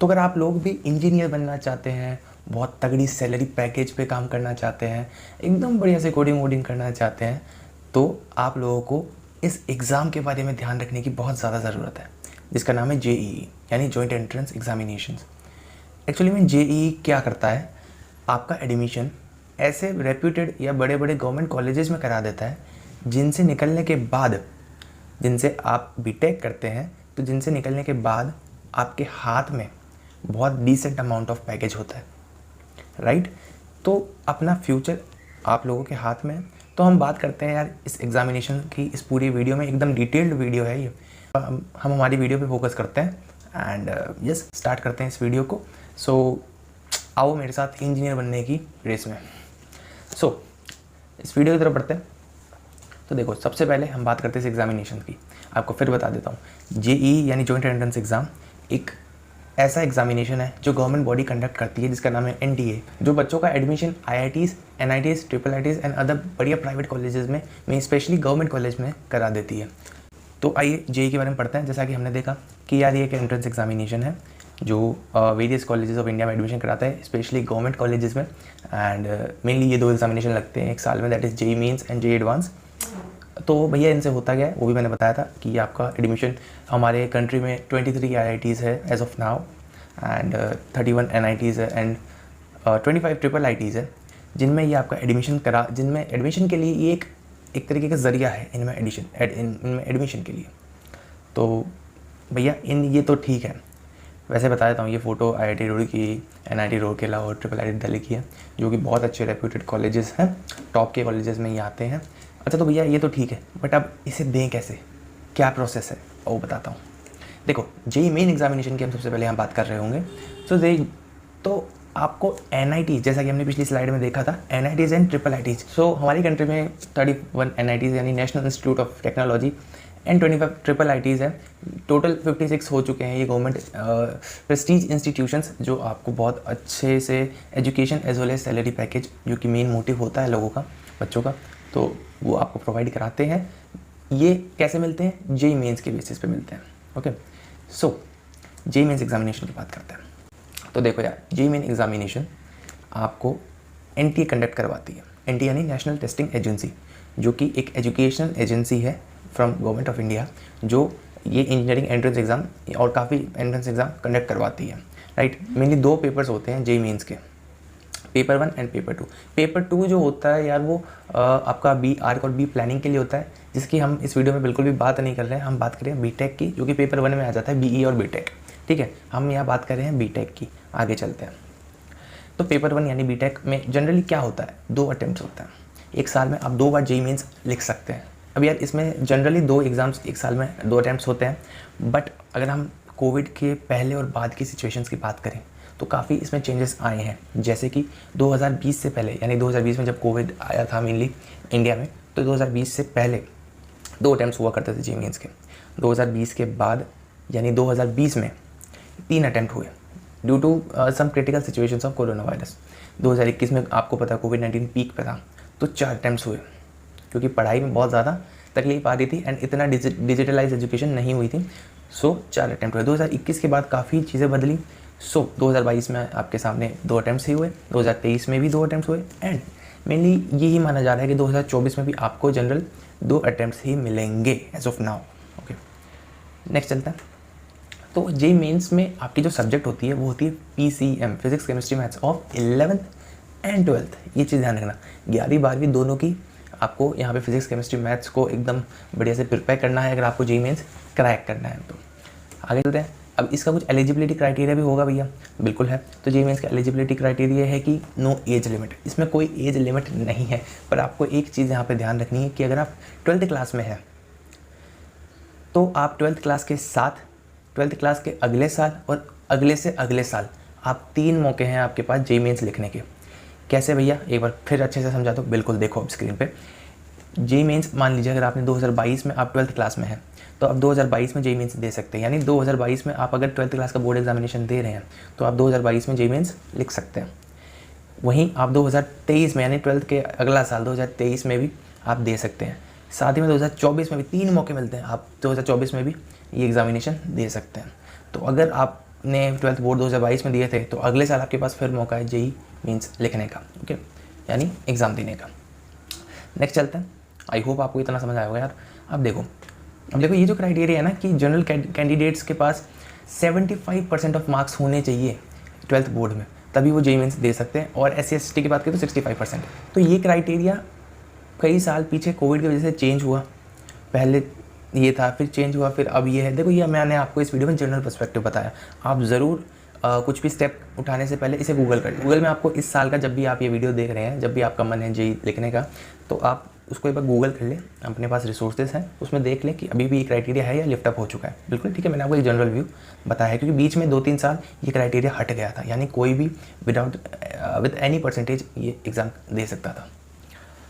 तो अगर आप लोग भी इंजीनियर बनना चाहते हैं, बहुत तगड़ी सैलरी पैकेज पे काम करना चाहते हैं, एकदम बढ़िया से कोडिंग वोडिंग करना चाहते हैं, तो आप लोगों को इस एग्ज़ाम के बारे में ध्यान रखने की बहुत ज़्यादा ज़रूरत है, जिसका नाम है जेईई यानी जॉइंट एंट्रेंस एग्जामिनेशंस। एक्चुअली में जेईई क्या करता है, आपका एडमिशन ऐसे रेप्यूटेड या बड़े बड़े गवर्नमेंट कॉलेजेस में करा देता है जिनसे निकलने के बाद, जिनसे आप बीटेक करते हैं, तो जिनसे निकलने के बाद आपके हाथ में बहुत डिसेंट अमाउंट ऑफ पैकेज होता है, राइट। तो अपना फ्यूचर आप लोगों के हाथ में है। तो हम बात करते हैं यार इस एग्ज़ामिनेशन की, इस पूरी वीडियो में एकदम डिटेल्ड वीडियो है ये। हम हमारी वीडियो पे फोकस करते हैं एंड यस स्टार्ट करते हैं इस वीडियो को। सो आओ मेरे साथ इंजीनियर बनने की रेस में। सो इस वीडियो की तरफ बढ़ते हैं। तो देखो, सबसे पहले हम बात करते हैं इस एग्जामिनेशन की। आपको फिर बता देता हूँ, जेईई यानी जॉइंट एंट्रेंस एग्ज़ाम एक ऐसा एग्जामिनेशन है जो गवर्नमेंट बॉडी कंडक्ट करती है, जिसका नाम है एनटीए, जो बच्चों का admission IITs, NITs, triple ITs and other बढ़िया प्राइवेट कॉलेजेस में स्पेशली गवर्नमेंट कॉलेज में करा देती है। तो आइए जेईई के बारे में पढ़ते हैं। जैसा कि हमने देखा कि यार ये एक एंट्रेंस एग्जामिनेशन है जो वेरियस कॉलेजेस ऑफ इंडिया में एडमिशन कराता है, स्पेशली गवर्नमेंट कॉलेजेस में। एंड मेनली ये 2 एग्जामिनेशन लगते हैं एक साल में, that is JEE Mains and JEE Advance. तो भैया इनसे होता क्या है वो भी मैंने बताया था कि आपका एडमिशन हमारे कंट्री में 23 आईआईटीज़ है as of now and 31 NITs है एंड 25 ट्रिपल आईटीज़ है, जिनमें ये आपका एडमिशन जिनमें एडमिशन के लिए ये एक तरीके का ज़रिया है इनमें एडमिशन के लिए। तो भैया ये तो ठीक है। वैसे बता देता हूँ, ये photo IIT Roorkee, NIT Rourkela और ट्रिपल आईटी दिल्ली की है, जो कि बहुत अच्छे रेप्यूटेड कॉलेजेस हैं, टॉप के कॉलेजेस में ये आते हैं। अच्छा तो भैया ये तो ठीक है, बट अब इसे दें कैसे, क्या प्रोसेस है वो बताता हूँ। देखो, जेईई मेन एग्जामिनेशन की हम सबसे पहले यहाँ बात कर रहे होंगे। तो आपको एनआईटी, जैसा कि हमने पिछली स्लाइड में देखा था, NITs and triple ITs. So हमारी कंट्री में 31 एनआईटीज़ यानी national institute of technology and 25 triple ITs हैं। टोटल 56 हो चुके हैं ये गवर्नमेंट प्रेस्टीज इंस्टीट्यूशंस, जो आपको बहुत अच्छे से education as well as salary package, जो कि मेन मोटिव होता है लोगों का, बच्चों का, तो वो आपको प्रोवाइड कराते हैं। ये कैसे मिलते हैं? जेईई मेंस के बेसिस पे मिलते हैं। ओके, सो जेईई मेंस एग्जामिनेशन की बात करते हैं। तो देखो यार, जेईई मेन एग्जामिनेशन आपको एनटीए कंडक्ट करवाती है। एनटीए यानी नेशनल टेस्टिंग एजेंसी, जो कि एक एजुकेशनल एजेंसी है फ्रॉम गवर्नमेंट ऑफ इंडिया, जो ये इंजीनियरिंग एंट्रेंस एग्ज़ाम और काफ़ी एंट्रेंस एग्ज़ाम कंडक्ट करवाती है, राइट। मेनली 2 पेपर्स होते हैं जेईई मेंस के, पेपर 1 एंड पेपर 2। पेपर 2 जो होता है यार वो आपका बी आर्क और बी प्लानिंग के लिए होता है, जिसकी हम इस वीडियो में बिल्कुल भी बात नहीं कर रहे हैं। हम बात करें बीटेक की, जो कि पेपर 1 में आ जाता है, बीई और बीटेक, ठीक है। हम यहाँ बात कर रहे हैं बीटेक की, आगे चलते हैं। तो पेपर 1 यानी बीटेक में जनरली क्या होता है, 2 अटैम्प्ट होता है। एक साल में आप 2 बार जेईई मेंस लिख सकते हैं। अब यार इसमें जनरली 2 एग्ज़ाम्स एक साल में 2 अटैम्प्ट्स होते हैं, बट अगर हम कोविड के पहले और बाद की सिचुएशंस की बात करें तो काफ़ी इसमें चेंजेस आए हैं। जैसे कि 2020 से पहले, यानी 2020 में जब कोविड आया था मेनली इंडिया में, तो 2020 से पहले 2 अटैम्प्ट्स हुआ करते थे जेईई मेंस के। 2020 के बाद यानी 2020 में 3 अटैम्प्ट हुए due to some critical situations of corona virus. 2021 में आपको पता कोविड-19 पीक पे था, तो 4 अटैम्प्ट्स हुए, क्योंकि पढ़ाई में बहुत ज़्यादा तकलीफ आ रही थी एंड इतना डिजिटलाइज एजुकेशन नहीं हुई थी। सो 4 अटैम्प्ट हुए। 2021 के बाद काफ़ी चीज़ें बदली। सो 2022 में आपके सामने 2 अटैम्प्ट्स ही हुए, 2023 में भी 2 अटैम्प्ट्स हुए एंड मेनली यही माना जा रहा है कि 2024 में भी आपको जनरल 2 अटैम्प्ट्स ही मिलेंगे as of now. Okay, next चलता है। तो जेईई मेंस में आपकी जो सब्जेक्ट होती है वो होती है PCM, physics chemistry maths of 11th and 12th। ये चीज़ ध्यान रखना, 11वीं 12वीं दोनों की आपको यहाँ पे फिजिक्स केमिस्ट्री मैथ्स को एकदम बढ़िया से प्रिपेयर करना है, अगर आपको जेईई मेंस क्रैक करना है तो। आगे चलते हैं। अब इसका कुछ एलिजिबिलिटी क्राइटेरिया भी होगा भैया, बिल्कुल है। तो जेईई मेंस का एलिजिबिलिटी क्राइटेरिया है कि नो एज लिमिट, इसमें कोई एज लिमिट नहीं है। पर आपको एक चीज़ यहाँ पे ध्यान रखनी है कि अगर आप 12th क्लास में हैं तो आप 12th क्लास के साथ 12th क्लास के अगले साल और अगले से अगले साल आप 3 मौके हैं आपके पास जेईई मेंस लिखने के। कैसे भैया, एक बार फिर अच्छे से समझा दो। बिल्कुल देखो अब स्क्रीन पे, जेईई मेंस मान लीजिए अगर आपने 2022 में आप 12th क्लास में हैं तो आप 2022 में जेईई मेंस दे सकते हैं। यानी 2022 में आप अगर 12th क्लास का बोर्ड एग्जामिनेशन दे रहे हैं तो आप 2022 में जेईई मेंस लिख सकते हैं। वहीं आप 2023 में यानी 12th के अगला साल 2023 में भी आप दे सकते हैं। साथ ही में 2024 में भी 3 मौके मिलते हैं, आप 2024 में भी ये एग्ज़ामिनेशन दे सकते हैं। तो अगर आप आपने 12th बोर्ड 2022 में दिए थे तो अगले साल आपके पास फिर मौका है जेई मीन्स लिखने का, ओके, यानी एग्ज़ाम देने का। नेक्स्ट चलते हैं। आई होप आपको इतना समझ आया होगा यार। अब देखो ये जो क्राइटेरिया है ना कि जनरल कैंडिडेट्स के पास 75% ऑफ मार्क्स होने चाहिए 12th बोर्ड में, तभी वो जेई मेंस दे सकते हैं, और SC/ST की बात करें तो 65%। तो ये क्राइटेरिया कई साल पीछे कोविड की वजह से चेंज हुआ, पहले ये था फिर चेंज हुआ फिर अब ये है। देखो ये मैंने आपको इस वीडियो में जनरल पर्सपेक्टिव बताया, आप ज़रूर कुछ भी स्टेप उठाने से पहले इसे गूगल कर लें। गूगल में आपको इस साल का जब भी आप ये वीडियो देख रहे हैं, जब भी आपका मन है जेई लिखने का, तो आप उसको एक बार गूगल कर लें, अपने पास रिसोर्सेज हैं उसमें देख लें कि अभी भी ये क्राइटेरिया है या लिफ्ट अप हो चुका है। बिल्कुल ठीक है, मैंने आपको एक जनरल व्यू बताया है, क्योंकि बीच में 2-3 साल ये क्राइटेरिया हट गया था, यानी कोई भी विद एनी परसेंटेज ये एग्ज़ाम दे सकता था।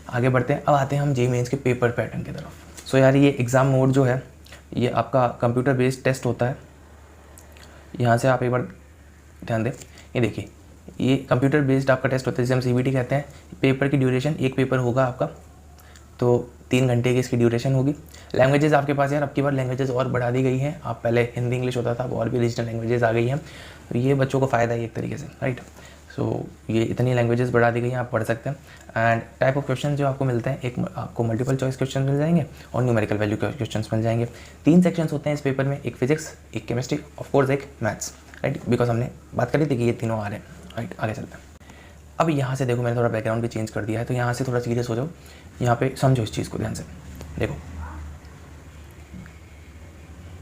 आगे बढ़ते हैं, अब आते हैं हम जेई मेंस के पेपर पैटर्न की तरफ। सो यार ये एग्ज़ाम मोड जो है ये आपका कंप्यूटर बेस्ड टेस्ट होता है। यहाँ से आप एक बार ध्यान दें, ये देखिए ये कंप्यूटर बेस्ड आपका टेस्ट होता है जिसे हम CBT कहते हैं। पेपर की ड्यूरेशन, एक पेपर होगा आपका तो 3 घंटे की इसकी ड्यूरेशन होगी। लैंग्वेजेस आपके पास यार अब की बार लैंग्वेजेस और बढ़ा दी गई हैं, आप पहले हिंदी इंग्लिश होता था, अब और भी रीजनल लैंग्वेजेस आ गई हैं, तो ये बच्चों को फ़ायदा है एक तरीके से, राइट। सो ये इतनी लैंग्वेजेस बढ़ा दी गई हैं, आप पढ़ सकते हैं। एंड टाइप ऑफ क्वेश्चन जो आपको मिलते हैं, एक आपको मल्टीपल चॉइस क्वेश्चन मिल जाएंगे और न्यूमेरिकल वैल्यू क्वेश्चन मिल जाएंगे। 3 सेक्शंस होते हैं इस पेपर में, एक फिजिक्स, एक केमिस्ट्री, ऑफ कोर्स एक मैथ्स, राइट, बिकॉज हमने बात करी थी कि ये तीनों आ रहे हैं, राइट। आगे चलते हैं। अब यहाँ से देखो मैंने थोड़ा बैकग्राउंड भी चेंज कर दिया है, तो यहाँ से थोड़ा सीरियस हो जाओ, यहाँ पे समझो इस चीज़ को ध्यान से। देखो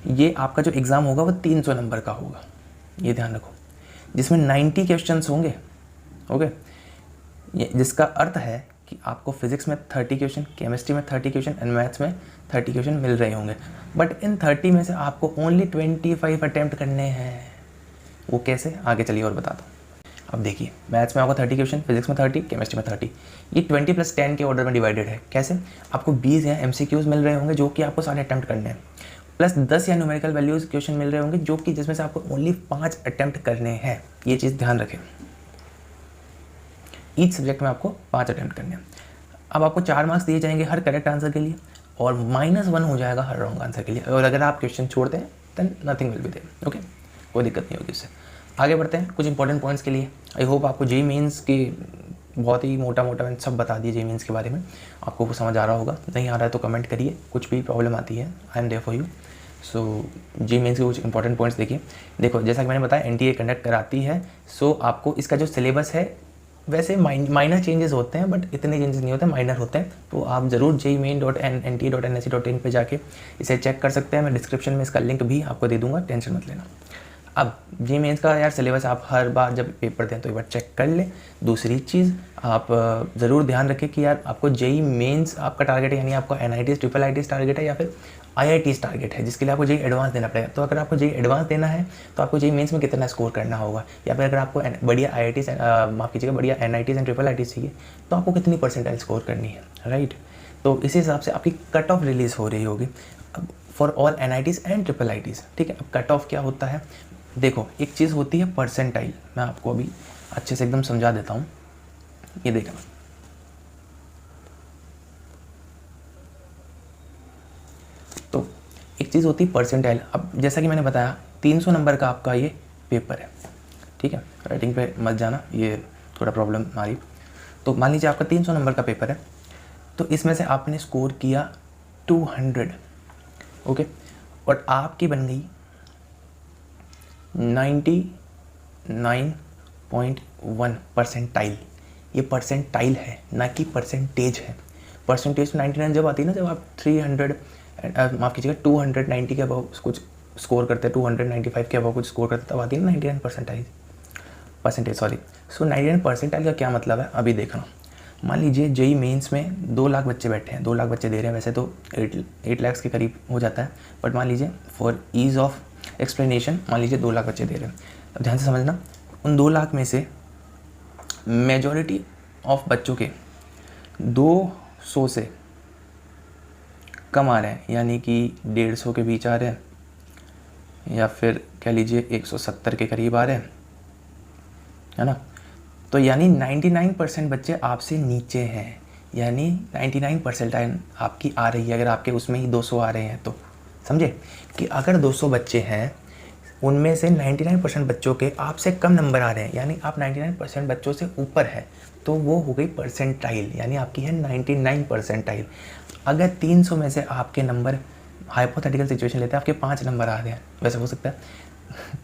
ये आपका जो एग्ज़ाम होगा वो 300 नंबर का होगा, ये ध्यान रखो, जिसमें 90 क्वेश्चंस होंगे, ओके। ये जिसका अर्थ है कि आपको फिजिक्स में 30 क्वेश्चन, केमिस्ट्री में 30 क्वेश्चन एंड मैथ्स में 30 क्वेश्चन मिल रहे होंगे, बट इन 30 में से आपको ओनली 25 अटैम्प्ट करने हैं। वो कैसे, आगे चलिए और बता दो। अब देखिए मैथ्स में आपको 30 क्वेश्चन, फिजिक्स में 30, केमिस्ट्री में 30, ये 20 + 10 के ऑर्डर में डिवाइडेड है। कैसे, आपको 20 या MCQs मिल रहे होंगे जो कि आपको सारे अटैम्प्ट करने हैं, प्लस 10 या न्यूमेरिकल वैल्यूज क्वेश्चन मिल रहे होंगे जो कि जिसमें से आपको ओनली 5 अटैम्प्ट करने हैं। ये चीज़ ध्यान रखें, ईच सब्जेक्ट में आपको 5 अटैम्प्ट करने हैं। अब आपको 4 मार्क्स दिए जाएंगे हर करेक्ट आंसर के लिए और -1 हो जाएगा हर रॉन्ग आंसर के लिए, और अगर आप क्वेश्चन छोड़ते हैं then nothing will be there, okay, कोई दिक्कत नहीं होगी इससे। आगे बढ़ते हैं कुछ इंपॉर्टेंट पॉइंट्स के लिए। आई होप आपको जेई मेंस की बहुत ही मोटा मैंने सब बता दिया जेई मेंस के बारे में, आपको वो समझ आ रहा होगा। नहीं आ रहा है तो कमेंट करिए, कुछ भी प्रॉब्लम आती है I am there for you. So JEE Mains के कुछ इंपॉर्टेंट पॉइंट्स देखिए। देखो जैसा कि मैंने बताया NTA कंडक्ट कराती है, सो आपको इसका जो सिलेबस है वैसे माइनर चेंजेस होते हैं, बट इतने चेंजेस नहीं होते, माइनर होते हैं, तो आप ज़रूर jemain.nta.nse.in पे जाके इसे चेक कर सकते हैं। मैं डिस्क्रिप्शन में इसका लिंक भी आपको दे दूंगा, टेंशन मत लेना। अब जेई मेंस का यार सिलेबस आप हर बार जब पेपर दें तो एक बार चेक कर लें। दूसरी चीज़ आप ज़रूर ध्यान रखें कि यार आपको जेई मेंस आपका टारगेट है, यानी आपको NITs IIITs टारगेट है या फिर IITs टारगेट है, जिसके लिए आपको जेई एडवांस देना पड़ेगा। तो अगर आपको जेई एडवांस देना है तो आपको जेई मेंस में कितना स्कोर करना होगा, या फिर अगर आपको बढ़िया IITs माफ़ कीजिएगा बढ़िया NITs एंड IIITs चाहिए तो आपको कितनी परसेंटाइल स्कोर करनी है, राइट। तो इसी हिसाब से आपकी कट ऑफ रिलीज़ हो रही होगी for all NITs and IIITs, ठीक है। अब कट ऑफ क्या होता है, देखो एक चीज़ होती है परसेंटाइल, मैं आपको अभी अच्छे से एकदम समझा देता हूँ, ये देखना। तो एक चीज़ होती है परसेंटाइल। अब जैसा कि मैंने बताया 300 नंबर का आपका ये पेपर है, ठीक है, राइटिंग पे मत जाना, ये थोड़ा प्रॉब्लम आ रही। तो मान लीजिए आपका 300 नंबर का पेपर है, तो इसमें से आपने स्कोर किया 200, ओके, और आपकी बन गई 99.1 परसेंटाइल। ये परसेंटाइल है ना कि परसेंटेज है। परसेंटेज 99 जब आती है ना, जब आप 300 माफ़ कीजिएगा 290 के अबव कुछ स्कोर करते हैं, 295 के अबव कुछ स्कोर करते तब आती है ना 99 परसेंटेज, सॉरी। सो 99 परसेंटाइल का क्या मतलब है, अभी देखना। मान लीजिए जेई मेंस में 2 लाख बच्चे बैठे हैं, 2 लाख बच्चे दे रहे हैं, वैसे तो 8 लाख के करीब हो जाता है, बट मान लीजिए फॉर ईज़ ऑफ एक्सप्लेनेशन मान लीजिए 2 लाख बच्चे दे रहे हैं। अब ध्यान से समझना, उन 2 लाख में से मेजॉरिटी ऑफ बच्चों के 200 से कम आ रहे हैं, यानी कि 150 के बीच आ रहे हैं, या फिर कह लीजिए 170 के करीब आ रहे हैं, है ना। तो यानी 99% बच्चे आपसे नीचे हैं, यानी 99 परसेंटाइल आपकी आ रही है, अगर आपके उसमें ही 200 आ रहे हैं तो। समझे कि अगर 200 बच्चे हैं उनमें से 99% बच्चों के आपसे कम नंबर आ रहे हैं, यानी आप 99% बच्चों से ऊपर है, तो वो हो गई परसेंटाइल, यानी आपकी है 99 परसेंटाइल। अगर 300 में से आपके नंबर, हाइपोथेटिकल सिचुएशन लेते हैं, आपके 5 नंबर आ रहे हैं, वैसे हो सकता है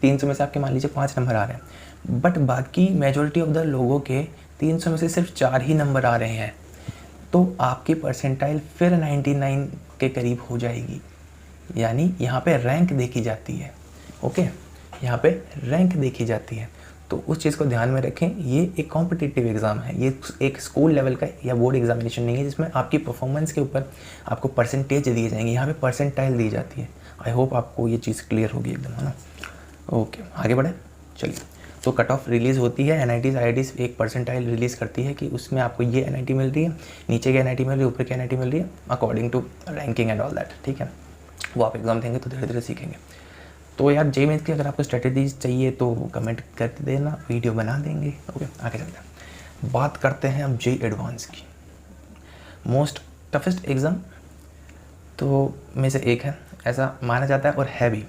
300 में से आपके मान लीजिए 5 नंबर आ रहे हैं, बट बाकी मेजॉरिटी ऑफ द लोगों के 300 में से सिर्फ 4 ही नंबर आ रहे हैं, तो आपकी परसेंटाइल फिर 99 के करीब हो जाएगी। यानी यहाँ पे रैंक देखी जाती है। ओके, यहाँ पे रैंक देखी जाती है, तो उस चीज़ को ध्यान में रखें। ये एक कॉम्पिटिटिव एग्ज़ाम है, ये एक स्कूल लेवल का या बोर्ड एग्जामिनेशन नहीं है जिसमें आपकी परफॉर्मेंस के ऊपर आपको परसेंटेज दिए जाएंगे। यहाँ पे परसेंटाइल दी जाती है। आई होप आपको ये चीज़ क्लियर होगी एकदम, है ना। ओके, आगे बढ़े, चलिए। तो कट ऑफ रिलीज़ होती है, NITs IITs एक परसेंटाइल रिलीज़ करती है कि उसमें आपको ये NIT मिल रही है, नीचे की NIT मिल रही है, ऊपर की NIT मिल रही है, according to ranking and all that, ठीक है। वो आप एग्ज़ाम देंगे तो धीरे धीरे सीखेंगे। तो यार JEE मेंस की अगर आपको स्ट्रेटेजीज चाहिए तो कमेंट कर देना, वीडियो बना देंगे। ओके, आगे चलते हैं, बात करते हैं अब JEE एडवांस की। मोस्ट टफेस्ट एग्ज़ाम तो में से एक है, ऐसा माना जाता है और है भी।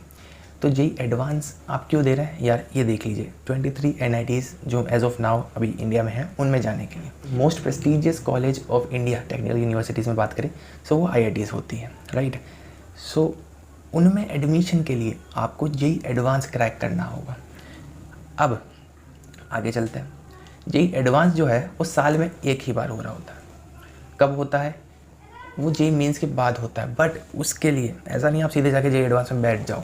तो JEE एडवांस आप क्यों दे रहे हैं यार, ये देख लीजिए 23 NITs जो एज ऑफ नाउ अभी इंडिया में है, उनमें जाने के लिए most prestigious college of India technical universities में बात करें सो वो IITs होती हैं, राइट। सो उनमें एडमिशन के लिए आपको JEE एडवांस क्रैक करना होगा। अब आगे चलते हैं। JEE एडवांस जो है वो साल में एक ही बार हो रहा होता है। कब होता है? वो JEE मेंस के बाद होता है, बट उसके लिए ऐसा नहीं आप सीधे जाके JEE एडवांस में बैठ जाओ,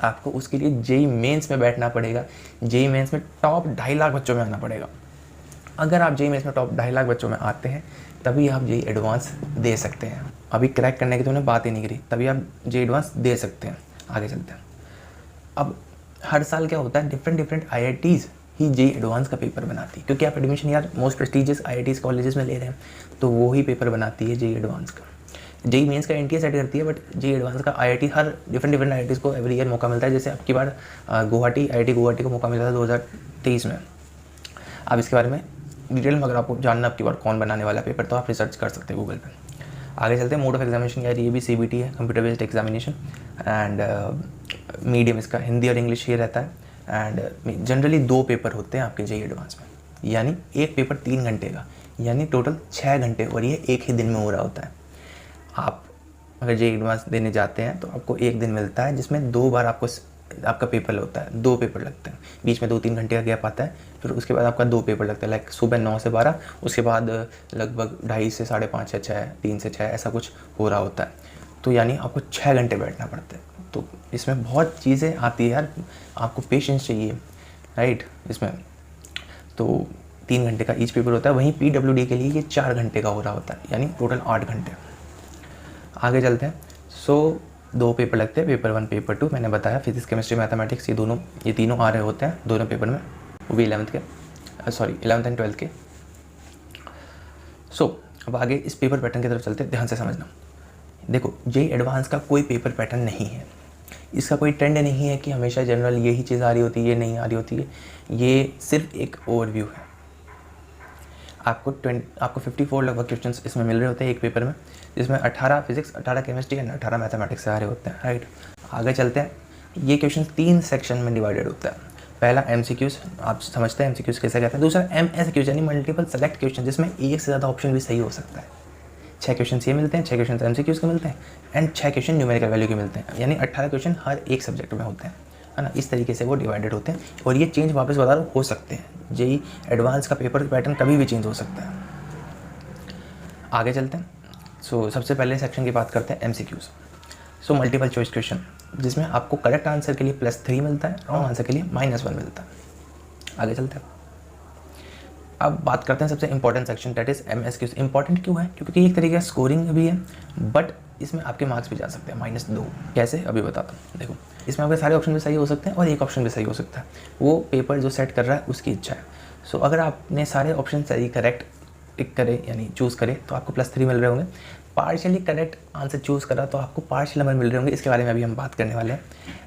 आपको उसके लिए JEE मेंस में बैठना पड़ेगा। JEE मेंस में टॉप 2.5 लाख बच्चों में आना पड़ेगा। अगर आप JEE मेंस में टॉप 2.5 लाख बच्चों में आते हैं तभी आप JEE एडवांस दे सकते हैं। अभी क्रैक करने की तो उन्हें बात ही नहीं करी, तभी आप JEE एडवांस दे सकते हैं। आगे चलते हैं। अब हर साल क्या होता है, डिफरेंट IITs ही JEE एडवांस का पेपर बनाती है, क्योंकि आप एडमिशन यार मोस्ट प्रेस्टीजियस IITs कॉलेजेस में ले रहे हैं, तो वो ही पेपर बनाती है JEE एडवांस का। JEE मेंस का NTA सेट करती है, बट JEE एडवांस का IIT हर डिफरेंट IITs को एवरी ईयर मौका मिलता है। जैसे आपकी बार गुवाहाटी IIT गुवाहाटी को मौका मिला था 2023 में। अब इसके बारे में डिटेल में अगर आपको जानना आपकी बार कौन बनाने वाला पेपर, तो आप रिसर्च कर सकते हैं गूगल पे। आगे चलते हैं। मोड ऑफ एग्जामिनेशन यार ये भी CBT है, computer based examination, and medium इसका हिंदी और इंग्लिश ही रहता है। एंड जनरली 2 पेपर होते हैं आपके JEE एडवांस में, यानी एक पेपर 3 घंटे का, यानी टोटल 6 घंटे, और ये एक ही दिन में हो रहा होता है। आप अगर JEE एडवांस देने जाते हैं तो आपको एक दिन मिलता है जिसमें 2 बार आपका पेपर होता है, 2 पेपर लगते हैं, बीच में 2-3 घंटे का गैप आता है, फिर उसके बाद आपका 2 पेपर लगता है, लाइक सुबह 9 से 12, उसके बाद लगभग 2:30 से 5:30 या 6, 3 से 6 ऐसा कुछ हो रहा होता है। तो यानी आपको 6 घंटे बैठना पड़ता है। तो इसमें बहुत चीज़ें आती है यार, आपको पेशेंस चाहिए, राइट। इसमें तो 3 घंटे का ईच पेपर होता है, वहीं PWD के लिए ये 4 घंटे का हो रहा होता है, यानी टोटल 8 घंटे। आगे चलते हैं। सो 2 पेपर लगते हैं, पेपर 1 पेपर 2 मैंने बताया, फिजिक्स केमिस्ट्री मैथमेटिक्स, ये तीनों आ रहे होते हैं दोनों पेपर में, वो भी 11th एंड 12th के। सो अब आगे इस पेपर पैटर्न की तरफ चलते हैं, ध्यान से समझना। देखो JEE एडवांस का कोई पेपर पैटर्न नहीं है, इसका कोई ट्रेंड नहीं है कि हमेशा जनरल यही चीज़ आ रही होती है, ये नहीं आ रही होती है, ये सिर्फ एक ओवरव्यू है। आपको 54 लगभग क्वेश्चंस इसमें मिल रहे होते हैं एक पेपर में, जिसमें 18 फिजिक्स, 18 केमिस्ट्री एंड 18 मैथमेटिक्स से आ रहे होते हैं, राइट। आगे चलते हैं। ये क्वेश्चन 3 सेक्शन में डिवाइडेड होता है। पहला MCQs, आप समझते हैं MCQs कैसे कहते हैं। दूसरा MSQs यानी मल्टीपल सेलेक्ट क्वेश्चन, जिसमें एक से ज़्यादा ऑप्शन भी सही हो सकता है। 6 क्वेश्चन ये मिलते हैं, 6 क्वेश्चन MCQs के मिलते हैं, एंड 6 क्वेश्चन न्यूमेरिकल वैल्यू के मिलते हैं, यानी 18 क्वेश्चन हर एक सब्जेक्ट में होते हैं, है ना। इस तरीके से वो डिवाइडेड होते हैं, और ये चेंज वापस बता रहा हो सकते हैं। JEE एडवांस का पेपर पैटर्न कभी भी चेंज हो सकता है। आगे चलते हैं। सो सबसे पहले सेक्शन की बात करते हैं MCQs। So multiple choice question, जिसमें आपको करेक्ट आंसर के लिए +3 मिलता है, रॉन्ग आंसर के लिए -1 मिलता है। आगे चलते हैं। अब बात करते हैं सबसे important section, that is MSQs। Important क्यों है? क्योंकि एक तरीके का स्कोरिंग भी है, बट इसमें आपके मार्क्स भी जा सकते हैं -2। कैसे, अभी बताता हूँ। देखो, इसमें आपके सारे ऑप्शन भी सही हो सकते हैं और एक ऑप्शन भी सही हो सकता है, वो पेपर जो सेट कर रहा है उसकी इच्छा है। सो अगर आपने सारे ऑप्शन सही करेक्ट टिक करे यानी चूज़ करे तो आपको +3 मिल रहे होंगे। पार्शियली करेक्ट आंसर चूज़ करा तो आपको पार्शियल नंबर मिल रहे होंगे, इसके बारे में अभी हम बात करने वाले हैं।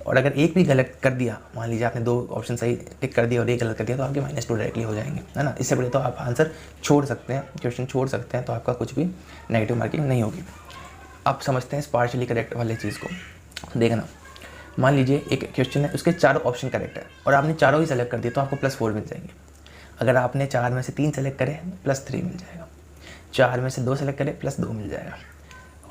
और अगर एक भी गलत कर दिया, मान लीजिए आपने 2 ऑप्शन सही टिक कर दिया और एक गलत कर दिया, तो आपके -2 डायरेक्टली हो जाएंगे, है ना। इससे बड़े तो आप आंसर छोड़ सकते हैं, क्वेश्चन छोड़ सकते हैं, तो आपका कुछ भी नेगेटिव मार्किंग नहीं होगी। अब समझते हैं इस पार्शियली करेक्ट वाले चीज़ को। देखना, मान लीजिए एक क्वेश्चन है, उसके चारों ऑप्शन करेक्ट है और आपने चारों ही सेलेक्ट कर दिए तो आपको +4 मिल जाएंगे। अगर आपने 4 में से 3 सेलेक्ट करे +3 मिल जाएगा, 4 में से 2 सेलेक्ट करे +2 मिल जाएगा।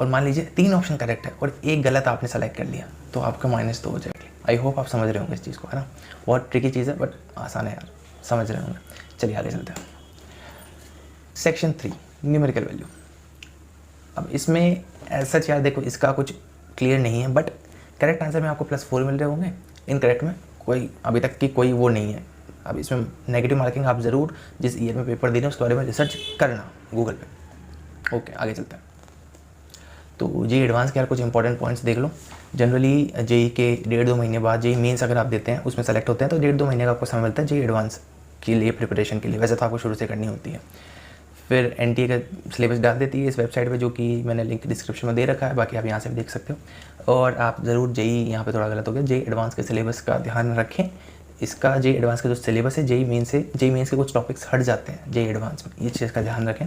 और मान लीजिए 3 ऑप्शन करेक्ट है और एक गलत आपने सेलेक्ट कर लिया तो आपका -2 हो जाएगी। आई होप आप समझ रहे होंगे इस चीज़ को, है ना। बहुत ट्रिकी चीज़ है बट आसान है यार, समझ रहे होंगे। चलिए आगे चलते हैं। Section 3 numerical value. अब इसमें ऐसा यार देखो, इसका कुछ क्लियर नहीं है बट करेक्ट आंसर में आपको +4 मिल रहे होंगे, इनकरेक्ट में कोई अभी तक की कोई वो नहीं है। अब इसमें नेगेटिव मार्किंग आप ज़रूर जिस ईयर में पेपर दे रहे हैं उसके बारे में रिसर्च करना गूगल पे। ओके आगे चलते हैं। तो जेई एडवांस के यार कुछ इंपॉर्टेंट पॉइंट्स देख लो। जनरली जेई के 1.5-2 महीने बाद जेई मेंस अगर आप देते हैं उसमें सेलेक्ट होते हैं तो 1.5-2 महीने का आपको समय मिलता है जेई एडवांस के लिए प्रिपरेशन के लिए। वैसे तो आपको शुरू से करनी होती है। फिर एनटीए का सिलेबस डाल देती है इस वेबसाइट पे, जो कि मैंने लिंक डिस्क्रिप्शन में दे रखा है, बाकी आप यहाँ से भी देख सकते हो। और आप ज़रूर जेई, यहाँ पे थोड़ा गलत हो गया, जेई एडवांस के सिलेबस का ध्यान रखें। इसका जेई एडवांस का जो सिलेबस है जेई मेंस के कुछ टॉपिक्स हट जाते हैं जेई एडवांस में, इस चीज़ का ध्यान रखें।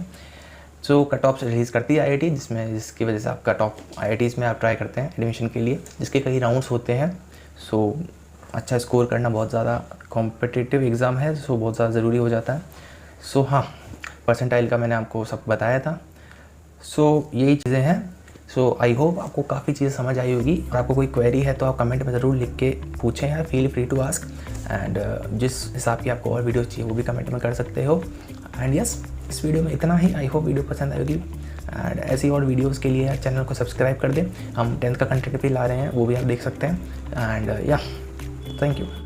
सो कट ऑफ रिलीज़ करती है आईआईटी, जिसकी वजह से आप कट ऑफ आईआईटीज़ में आप ट्राई करते हैं एडमिशन के लिए, जिसके कई राउंड्स होते हैं। सो अच्छा स्कोर करना बहुत ज़्यादा कॉम्पिटिटिव एग्ज़ाम है, सो बहुत ज़्यादा ज़रूरी हो जाता है। सो हाँ, परसेंटाइल का मैंने आपको सब बताया था। सो यही चीज़ें हैं। सो आई होप आपको काफ़ी चीज़ें समझ आई होगी। और आपको कोई क्वेरी है तो आप कमेंट में ज़रूर लिख के पूछें यार, feel free to ask. And जिस हिसाब की आपको और वीडियोस चाहिए वो भी कमेंट में कर सकते हो। एंड यस, इस वीडियो में इतना ही। आई होप वीडियो पसंद आएगी। एंड ऐसी और वीडियोज़ के लिए यार चैनल को सब्सक्राइब कर दें। हम 10th का कंटेंट भी ला रहे हैं, वो भी आप देख सकते हैं। एंड या थैंक यू।